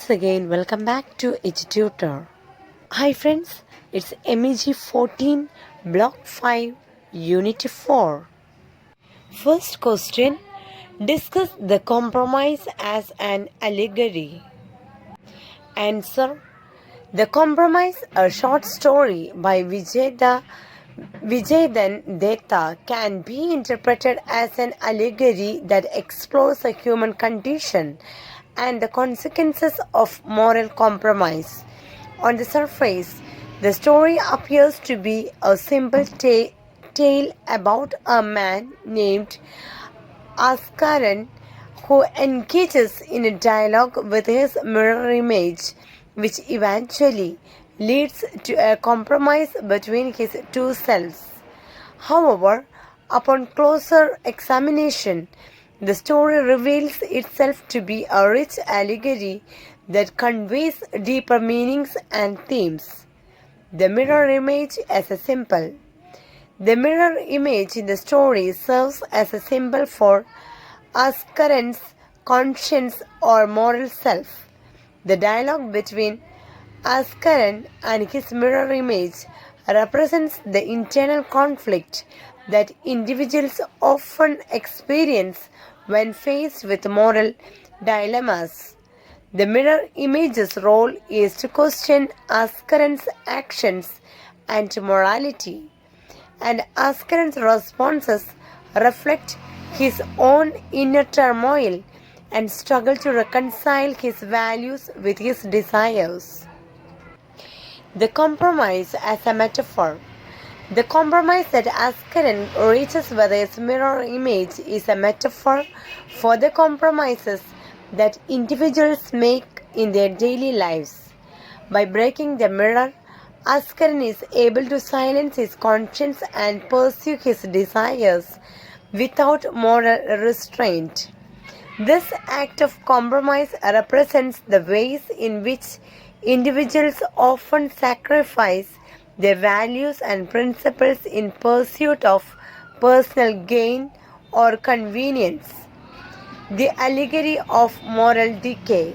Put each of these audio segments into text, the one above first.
Once again, welcome back to Tutor. Hi friends, it's MEG 14, Block 5, Unit 4. First question, discuss the compromise as an allegory. Answer, The Compromise, a short story by Vijayan Detta, can be interpreted as an allegory that explores the human condition and the consequences of moral compromise. On the surface, the story appears to be a simple tale about a man named Askaran who engages in a dialogue with his mirror image, which eventually leads to a compromise between his two selves. However, upon closer examination, the story reveals itself to be a rich allegory that conveys deeper meanings and themes. The mirror image as a symbol. The mirror image in the story serves as a symbol for Askaran's conscience or moral self. The dialogue between Askaran and his mirror image represents the internal conflict that individuals often experience when faced with moral dilemmas. The mirror image's role is to question Askaran's actions and morality, and Askaran's responses reflect his own inner turmoil and struggle to reconcile his values with his desires. The compromise as a metaphor. The compromise that Askaran reaches with his mirror image is a metaphor for the compromises that individuals make in their daily lives. By breaking the mirror, Askaran is able to silence his conscience and pursue his desires without moral restraint. This act of compromise represents the ways in which individuals often sacrifice their values and principles in pursuit of personal gain or convenience. The allegory of moral decay.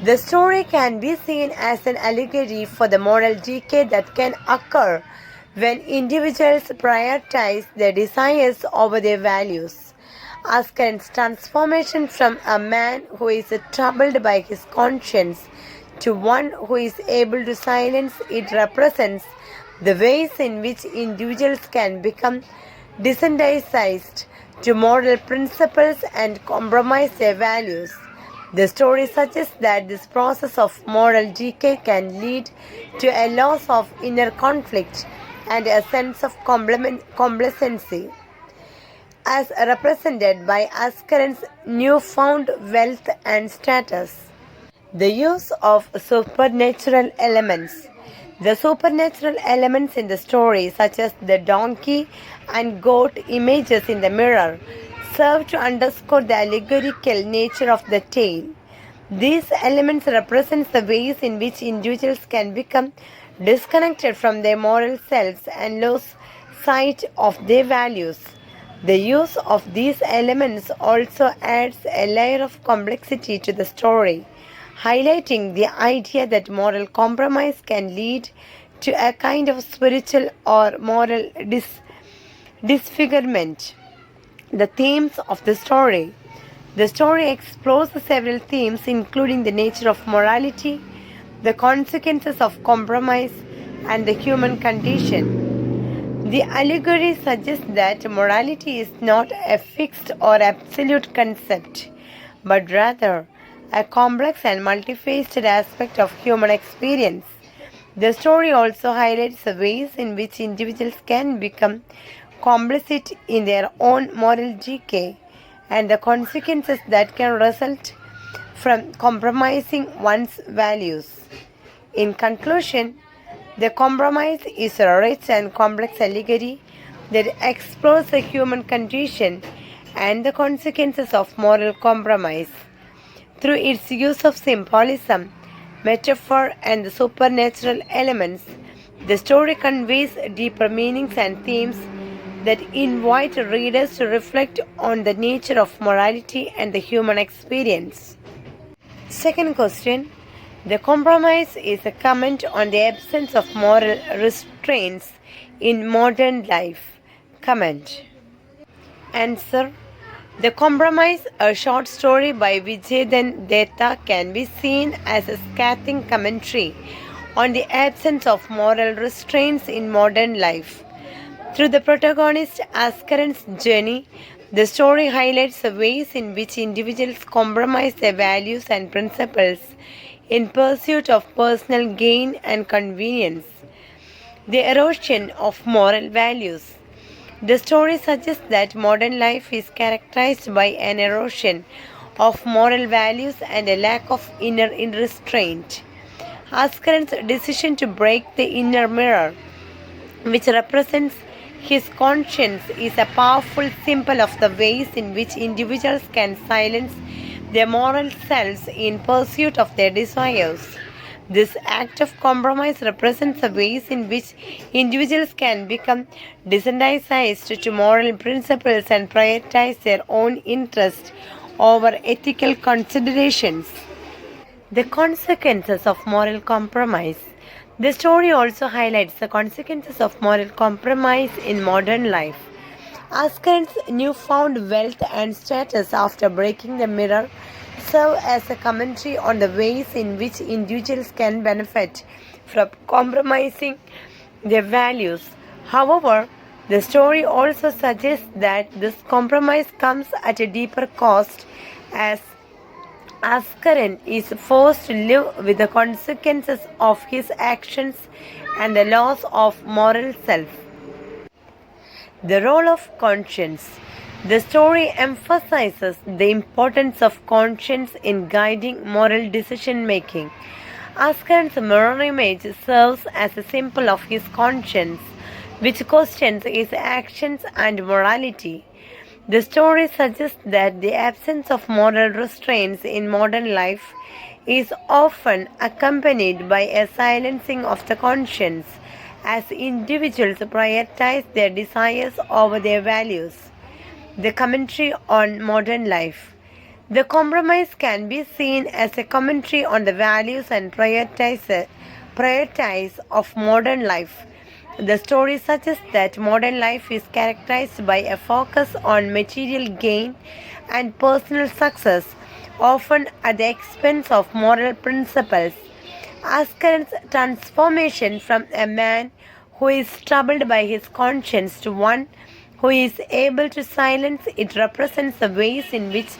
The story can be seen as an allegory for the moral decay that can occur when individuals prioritize their desires over their values. Askaran's transformation from a man who is troubled by his conscience to one who is able to silence it represents the ways in which individuals can become desensitized to moral principles and compromise their values. The story suggests that this process of moral decay can lead to a loss of inner conflict and a sense of complacency, as represented by Askaran's newfound wealth and status. The use of supernatural elements. The supernatural elements in the story, such as the donkey and goat images in the mirror, serve to underscore the allegorical nature of the tale. These elements represent the ways in which individuals can become disconnected from their moral selves and lose sight of their values. The use of these elements also adds a layer of complexity to the story, highlighting the idea that moral compromise can lead to a kind of spiritual or moral disfigurement. The themes of the story. The story explores several themes, including the nature of morality, the consequences of compromise, and the human condition. The allegory suggests that morality is not a fixed or absolute concept, but rather a complex and multifaceted aspect of human experience. The story also highlights the ways in which individuals can become complicit in their own moral decay and the consequences that can result from compromising one's values. In conclusion, The Compromise is a rich and complex allegory that explores the human condition and the consequences of moral compromise. Through its use of symbolism, metaphor, and the supernatural elements, the story conveys deeper meanings and themes that invite readers to reflect on the nature of morality and the human experience. Second question. The compromise is a comment on the absence of moral restraints in modern life. Comment. Answer. The Compromise, a short story by Vijayan Detta, can be seen as a scathing commentary on the absence of moral restraints in modern life. Through the protagonist Ascaran's journey, the story highlights the ways in which individuals compromise their values and principles in pursuit of personal gain and convenience. The erosion of moral values. The story suggests that modern life is characterized by an erosion of moral values and a lack of inner restraint. Ascaran's decision to break the inner mirror, which represents his conscience, is a powerful symbol of the ways in which individuals can silence their moral selves in pursuit of their desires. This act of compromise represents the ways in which individuals can become desensitized to moral principles and prioritize their own interest over ethical considerations. The consequences of moral compromise. The story also highlights the consequences of moral compromise in modern life. Askan's newfound wealth and status after breaking the mirror serve as a commentary on the ways in which individuals can benefit from compromising their values. However, the story also suggests that this compromise comes at a deeper cost, as Askaran is forced to live with the consequences of his actions and the loss of moral self. The role of conscience. The story emphasizes the importance of conscience in guiding moral decision making. Askaran's mirror image serves as a symbol of his conscience, which questions his actions and morality. The story suggests that the absence of moral restraints in modern life is often accompanied by a silencing of the conscience as individuals prioritize their desires over their values. The commentary on modern life. The compromise can be seen as a commentary on the values and prioritize of modern life. The story suggests that modern life is characterized by a focus on material gain and personal success, often at the expense of moral principles. Ascaran's transformation from a man who is troubled by his conscience to one who is able to silence it represents the ways in which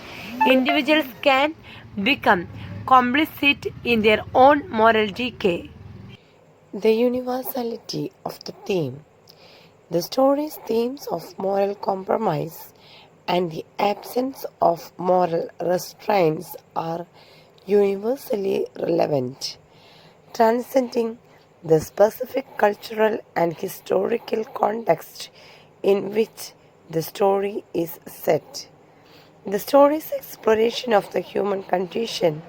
individuals can become complicit in their own moral decay. The universality of the theme. The story's themes of moral compromise and the absence of moral restraints are universally relevant, transcending the specific cultural and historical context in which the story is set. The story's exploration of the human condition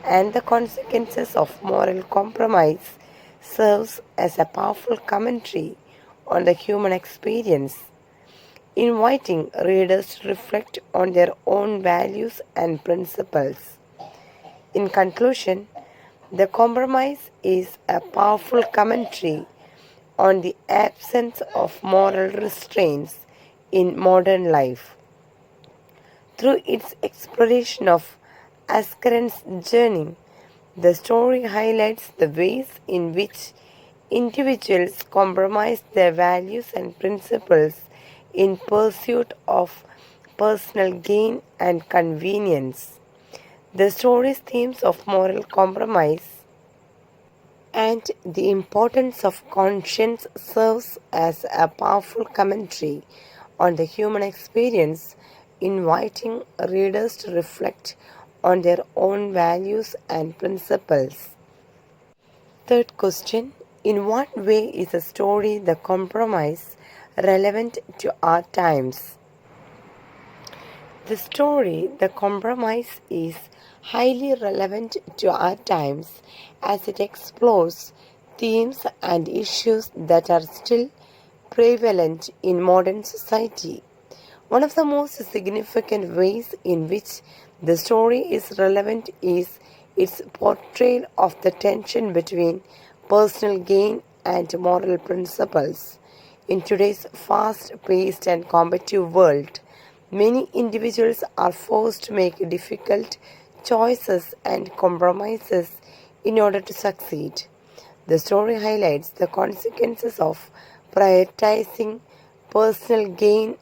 and the consequences of moral compromise serves as a powerful commentary on the human experience, inviting readers to reflect on their own values and principles. In conclusion, The Compromise is a powerful commentary on the absence of moral restraints in modern life. Through its exploration of Ascaran's journey, the story highlights the ways in which individuals compromise their values and principles in pursuit of personal gain and convenience. The story's themes of moral compromise and the importance of conscience serves as a powerful commentary on the human experience, inviting readers to reflect on their own values and principles. Third question. In what way is the story The Compromise relevant to our times? The story The Compromise is highly relevant to our times as it explores themes and issues that are still prevalent in modern society. One of the most significant ways in which the story is relevant is its portrayal of the tension between personal gain and moral principles. In today's fast paced and competitive world, many individuals are forced to make difficult choices and compromises in order to succeed. The story highlights the consequences of prioritizing personal gain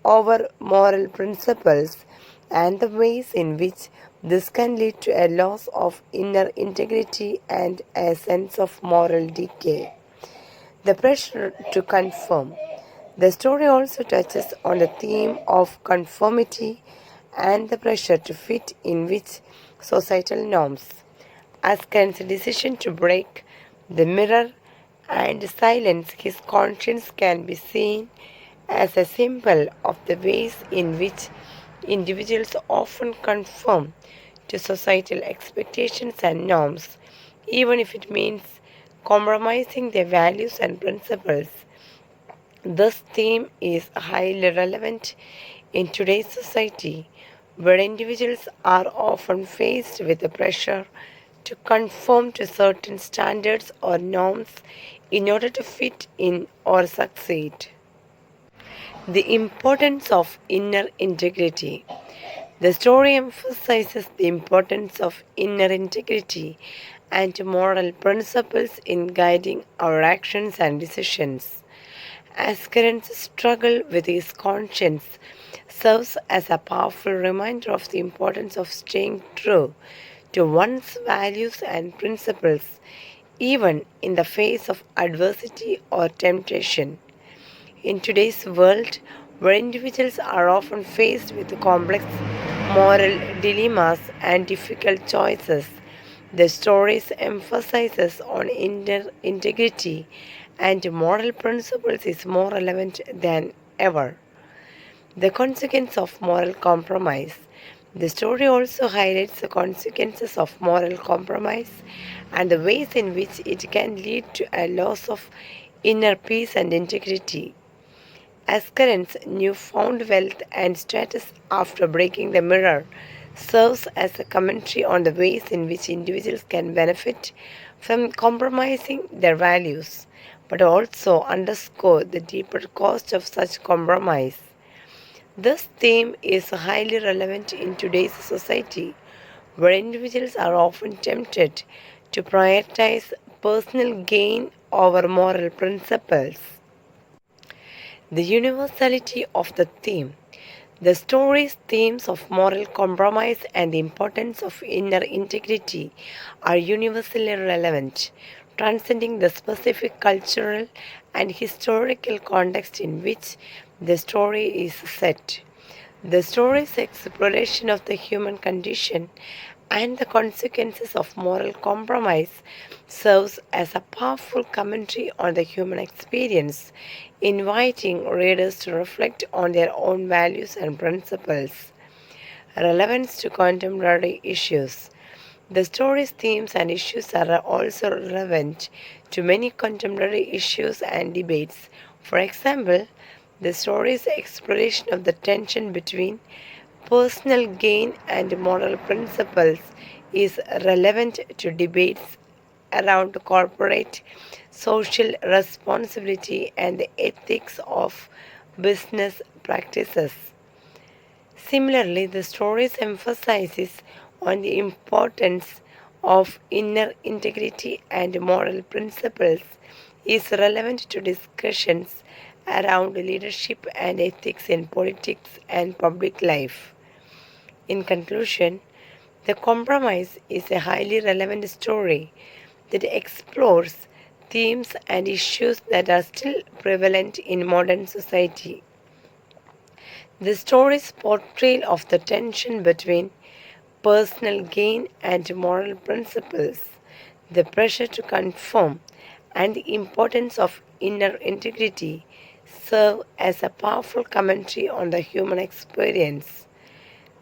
over moral principles and the ways in which this can lead to a loss of inner integrity and a sense of moral decay. The pressure to conform. The story also touches on the theme of conformity and the pressure to fit in with societal norms. Askan's decision to break the mirror and silence his conscience can be seen as a symbol of the ways in which individuals often conform to societal expectations and norms, even if it means compromising their values and principles. This theme is highly relevant in today's society, where individuals are often faced with the pressure to conform to certain standards or norms in order to fit in or succeed. The importance of inner integrity. The story emphasizes the importance of inner integrity and moral principles in guiding our actions and decisions. Ascaron's struggle with his conscience serves as a powerful reminder of the importance of staying true to one's values and principles, even in the face of adversity or temptation. In today's world, where individuals are often faced with complex moral dilemmas and difficult choices, the stories emphasizes on inner integrity and moral principles is more relevant than ever. The consequence of moral compromise. The story also highlights the consequences of moral compromise and the ways in which it can lead to a loss of inner peace and integrity. Ascaron's newfound wealth and status after breaking the mirror serves as a commentary on the ways in which individuals can benefit from compromising their values, but also underscore the deeper cost of such compromise. This theme is highly relevant in today's society, where individuals are often tempted to prioritize personal gain over moral principles. The universality of the theme. The story's themes of moral compromise and the importance of inner integrity are universally relevant, transcending the specific cultural and historical context in which the story is set. The story's exploration of the human condition and the consequences of moral compromise serves as a powerful commentary on the human experience, inviting readers to reflect on their own values and principles. Relevance to contemporary issues. The story's themes and issues are also relevant to many contemporary issues and debates. For example, the story's exploration of the tension between personal gain and moral principles is relevant to debates around corporate social responsibility and the ethics of business practices. Similarly, the stories emphasizes on the importance of inner integrity and moral principles is relevant to discussions around leadership and ethics in politics and public life. In conclusion, The Compromise is a highly relevant story that explores themes and issues that are still prevalent in modern society. The story's portrayal of the tension between personal gain and moral principles, the pressure to conform, and the importance of inner integrity serve as a powerful commentary on the human experience.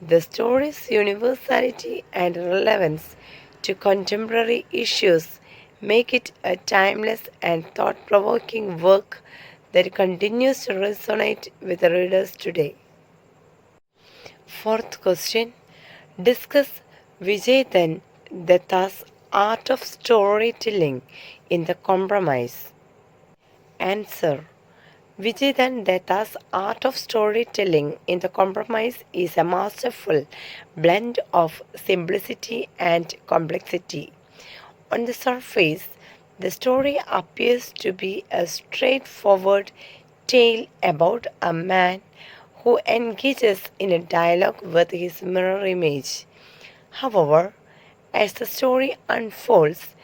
The story's universality and relevance to contemporary issues make it a timeless and thought provoking work that continues to resonate with readers today. Fourth question. Discuss Vijayathan Datta's Art of Storytelling in the Compromise. Answer. Vijayathan Datta's Art of Storytelling in the Compromise is a masterful blend of simplicity and complexity. On the surface, the story appears to be a straightforward tale about a man who engages in a dialogue with his mirror image. However, as the story unfolds,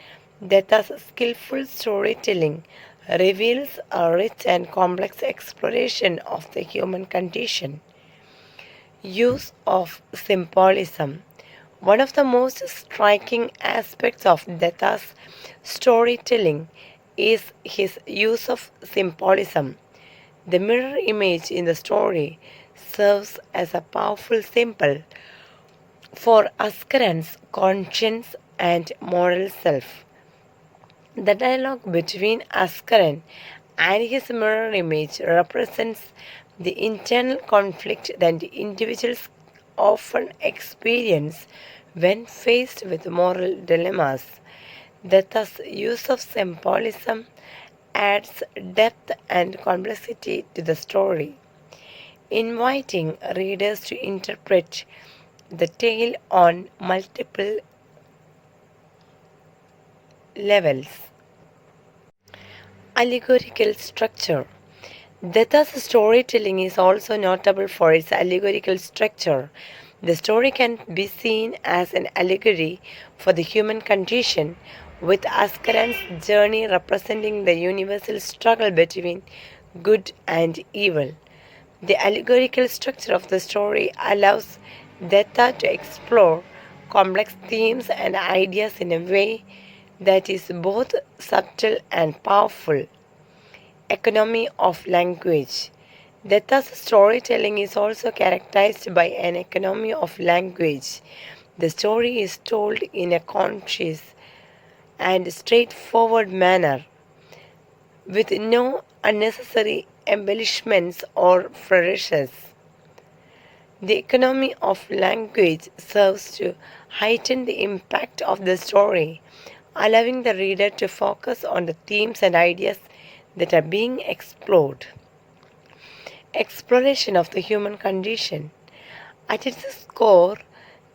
Datta's skillful storytelling reveals a rich and complex exploration of the human condition. Use of symbolism. One of the most striking aspects of Datta's storytelling is his use of symbolism. The mirror image in the story serves as a powerful symbol for Ascaran's conscience and moral self. The dialogue between Ascaran and his mirror image represents the internal conflict that individuals often experience when faced with moral dilemmas. Datta's use of symbolism adds depth and complexity to the story, inviting readers to interpret the tale on multiple levels. Allegorical structure. Datta's storytelling is also notable for its allegorical structure. The story can be seen as an allegory for the human condition, with Ascaran's journey representing the universal struggle between good and evil. The allegorical structure of the story allows Datta to explore complex themes and ideas in a way that is both subtle and powerful. Economy of language. Datta's storytelling is also characterized by an economy of language. The story is told in a conscious and straightforward manner, with no unnecessary embellishments or flourishes. The economy of language serves to heighten the impact of the story, allowing the reader to focus on the themes and ideas that are being explored. Exploration of the human condition. At its core,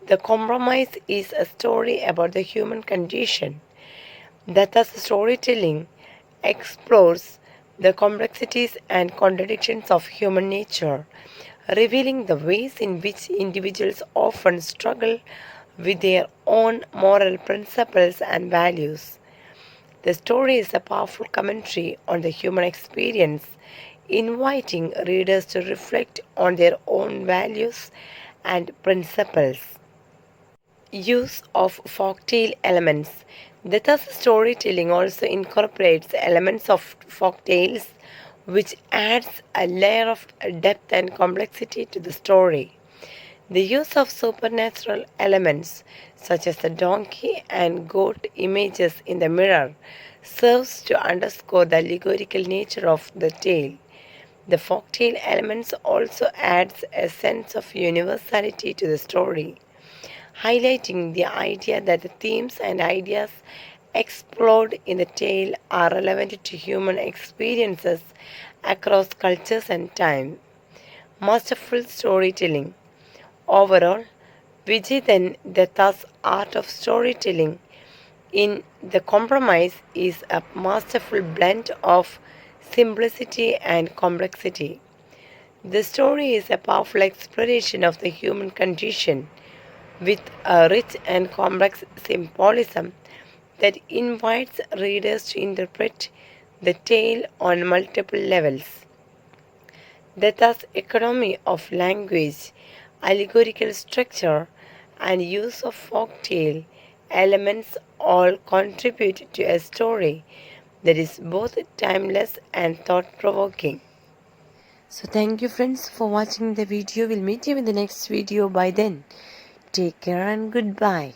The Compromise is a story about the human condition. Datta's storytelling explores the complexities and contradictions of human nature, revealing the ways in which individuals often struggle with their own moral principles and values. The story is a powerful commentary on the human experience, inviting readers to reflect on their own values and principles. Use of folktale elements. Datta's storytelling also incorporates elements of folktales, which adds a layer of depth and complexity to the story. The use of supernatural elements, such as the donkey and goat images in the mirror, serves to underscore the allegorical nature of the tale. The folktale elements also adds a sense of universality to the story, highlighting the idea that the themes and ideas explored in the tale are relevant to human experiences across cultures and time. Masterful storytelling. Overall, Vijay Datta's art of storytelling in The Compromise is a masterful blend of simplicity and complexity. The story is a powerful exploration of the human condition with a rich and complex symbolism that invites readers to interpret the tale on multiple levels. Datta's economy of language, allegorical structure, and use of folktale elements all contribute to a story that is both timeless and thought-provoking. So thank you friends for watching the video. We'll meet you in the next video. By then, take care and goodbye.